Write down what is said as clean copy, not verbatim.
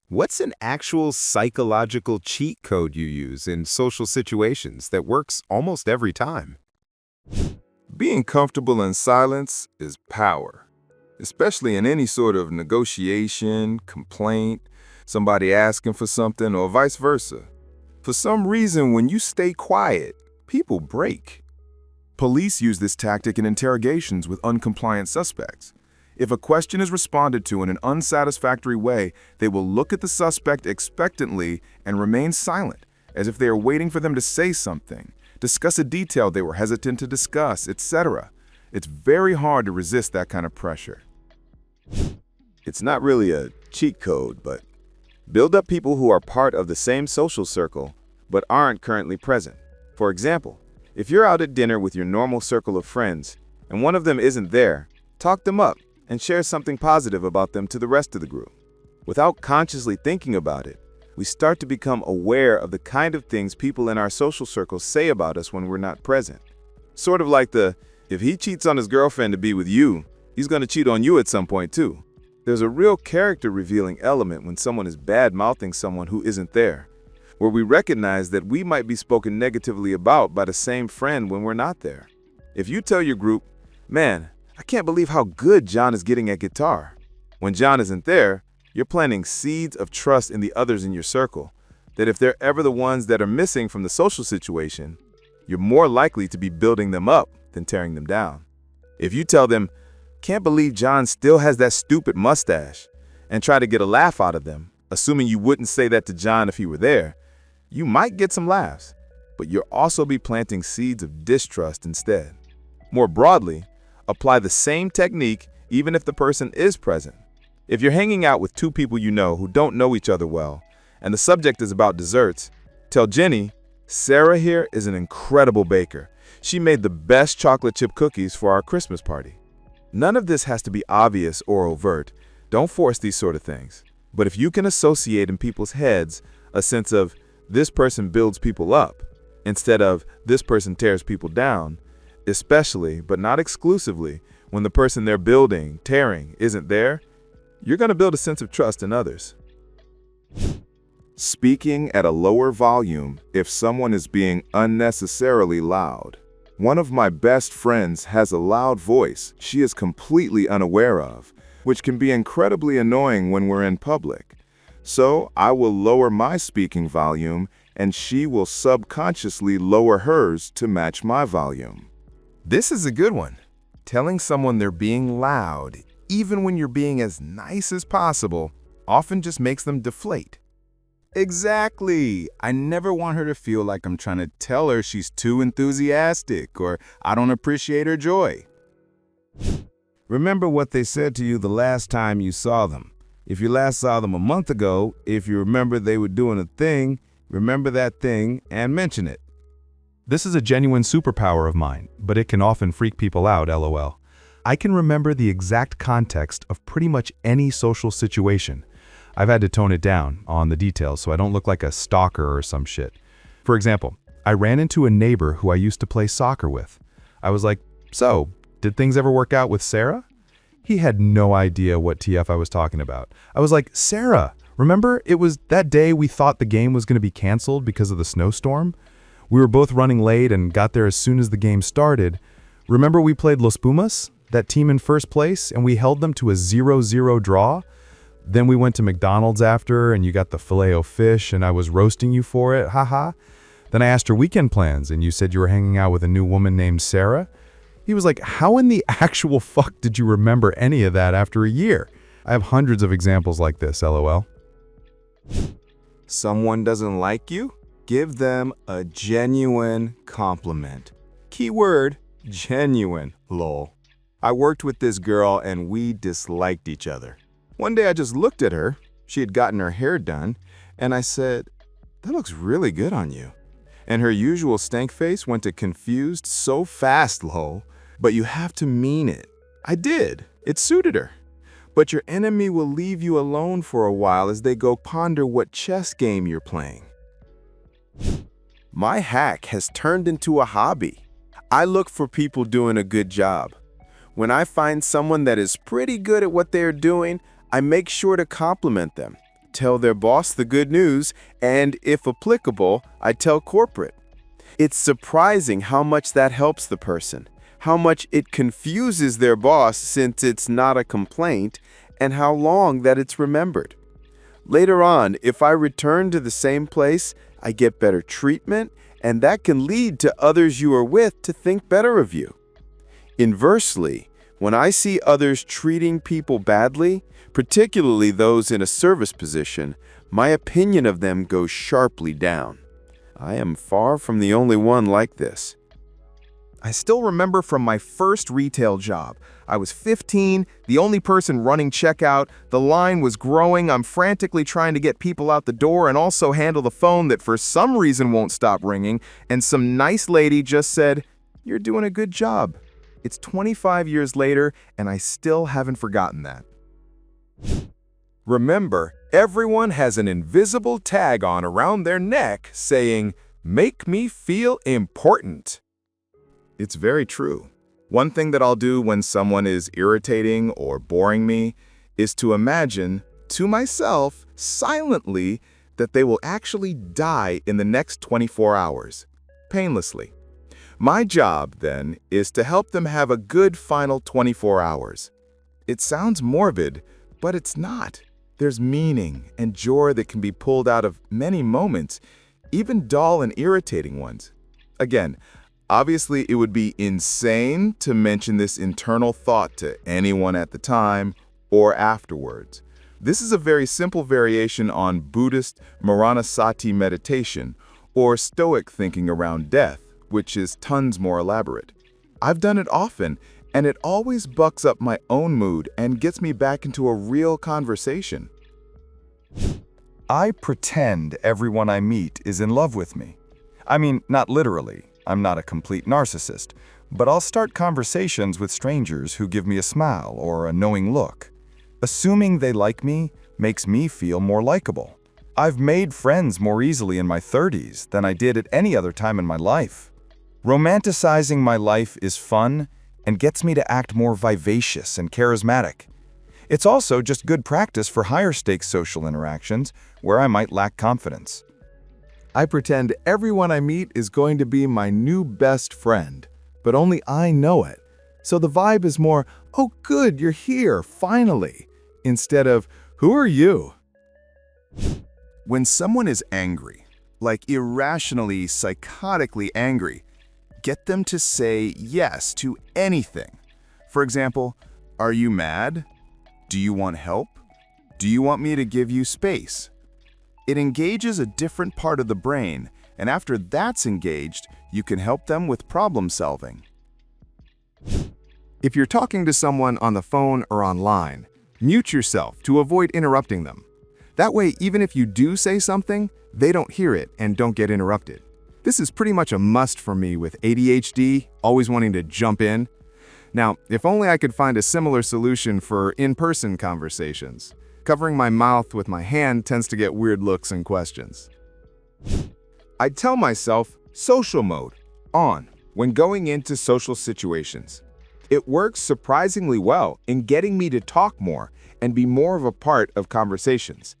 What's an actual psychological cheat code you use in social situations that works almost every time? Being comfortable in silence is power, especially in any sort of negotiation, complaint, somebody asking for something, or vice versa. For some reason, when you stay quiet, people break. Police use this tactic in interrogations with uncompliant suspects. If a question is responded to in an unsatisfactory way, they will look at the suspect expectantly and remain silent, as if they are waiting for them to say something, discuss a detail they were hesitant to discuss, etc. It's very hard to resist that kind of pressure. It's not really a cheat code, but build up people who are part of the same social circle but aren't currently present. For example, if you're out at dinner with your normal circle of friends and one of them isn't there, talk them up and share something positive about them to the rest of the group. Without consciously thinking about it, we start to become aware of the kind of things people in our social circles say about us when we're not present. Sort of like if he cheats on his girlfriend to be with you, he's going to cheat on you at some point too. There's a real character-revealing element when someone is bad-mouthing someone who isn't there, where we recognize that we might be spoken negatively about by the same friend when we're not there. If you tell your group, "Man, I can't believe how good John is getting at guitar," when John isn't there, you're planting seeds of trust in the others in your circle, that if they're ever the ones that are missing from the social situation, you're more likely to be building them up than tearing them down. If you tell them, "Can't believe John still has that stupid mustache," and try to get a laugh out of them, assuming you wouldn't say that to John if he were there, you might get some laughs, but you'll also be planting seeds of distrust instead. More broadly, apply the same technique even if the person is present. If you're hanging out with two people you know who don't know each other well, and the subject is about desserts, tell Jenny, "Sarah here is an incredible baker. She made the best chocolate chip cookies for our Christmas party." None of this has to be obvious or overt. Don't force these sort of things. But if you can associate in people's heads a sense of this person builds people up instead of this person tears people down, especially, but not exclusively, when the person they're building, tearing, isn't there, you're going to build a sense of trust in others. Speaking at a lower volume if someone is being unnecessarily loud. One of my best friends has a loud voice she is completely unaware of, which can be incredibly annoying when we're in public. So I will lower my speaking volume and she will subconsciously lower hers to match my volume. This is a good one. Telling someone they're being loud, even when you're being as nice as possible, often just makes them deflate. Exactly. I never want her to feel like I'm trying to tell her she's too enthusiastic or I don't appreciate her joy. Remember what they said to you the last time you saw them. If you last saw them a month ago, if you remember they were doing a thing, remember that thing and mention it. This is a genuine superpower of mine, but it can often freak people out, LOL. I can remember the exact context of pretty much any social situation. I've had to tone it down on the details so I don't look like a stalker or some shit. For example, I ran into a neighbor who I used to play soccer with. I was like, "So, did things ever work out with Sarah?" He had no idea what TF I was talking about. I was like, "Sarah, remember it was that day we thought the game was going to be canceled because of the snowstorm? We were both running late and got there as soon as the game started. Remember we played Los Pumas, that team in first place, and we held them to a 0-0 draw? Then we went to McDonald's after and you got the filet-o-fish and I was roasting you for it, haha. Then I asked her weekend plans and you said you were hanging out with a new woman named Sarah." He was like, "How in the actual fuck did you remember any of that after a year?" I have hundreds of examples like this, LOL. Someone doesn't like you? Give them a genuine compliment. Keyword, genuine, lol. I worked with this girl and we disliked each other. One day I just looked at her, she had gotten her hair done, and I said, "That looks really good on you." And her usual stank face went to confused so fast, lol. But you have to mean it. I did. It suited her. But your enemy will leave you alone for a while as they go ponder what chess game you're playing. My hack has turned into a hobby. I look for people doing a good job. When I find someone that is pretty good at what they are doing, I make sure to compliment them. tell their boss the good news, and if applicable, I'd tell corporate. It's surprising how much that helps the person, how much it confuses their boss since it's not a complaint, and how long that it's remembered. Later on, if I return to the same place, I get better treatment, and that can lead to others you are with to think better of you. Inversely, when I see others treating people badly, particularly those in a service position, my opinion of them goes sharply down. I am far from the only one like this. I still remember from my first retail job. I was 15, the only person running checkout, the line was growing, I'm frantically trying to get people out the door and also handle the phone that for some reason won't stop ringing, and some nice lady just said, "You're doing a good job." It's 25 years later, and I still haven't forgotten that. Remember, everyone has an invisible tag on around their neck saying, "Make me feel important." It's very true. One thing that I'll do when someone is irritating or boring me is to imagine, to myself, silently, that they will actually die in the next 24 hours, painlessly. My job, then, is to help them have a good final 24 hours. It sounds morbid, but it's not. There's meaning and joy that can be pulled out of many moments, even dull and irritating ones. Again, obviously it would be insane to mention this internal thought to anyone at the time or afterwards. This is a very simple variation on Buddhist Maranasati meditation or Stoic thinking around death, which is tons more elaborate. I've done it often, and it always bucks up my own mood and gets me back into a real conversation. I pretend everyone I meet is in love with me. I mean, not literally. I'm not a complete narcissist, but I'll start conversations with strangers who give me a smile or a knowing look. Assuming they like me makes me feel more likable. I've made friends more easily in my 30s than I did at any other time in my life. Romanticizing my life is fun and gets me to act more vivacious and charismatic. It's also just good practice for higher stakes social interactions where I might lack confidence. I pretend everyone I meet is going to be my new best friend, but only I know it. So the vibe is more, "Oh good, you're here, finally," instead of, "Who are you?" When someone is angry, like irrationally, psychotically angry, get them to say yes to anything. For example, "Are you mad? Do you want help? Do you want me to give you space?" It engages a different part of the brain, and after that's engaged, you can help them with problem solving. If you're talking to someone on the phone or online, mute yourself to avoid interrupting them. That way, even if you do say something, they don't hear it and don't get interrupted. This is pretty much a must for me with ADHD, always wanting to jump in. Now, if only I could find a similar solution for in-person conversations. Covering my mouth with my hand tends to get weird looks and questions. I tell myself social mode on when going into social situations. It works surprisingly well in getting me to talk more and be more of a part of conversations.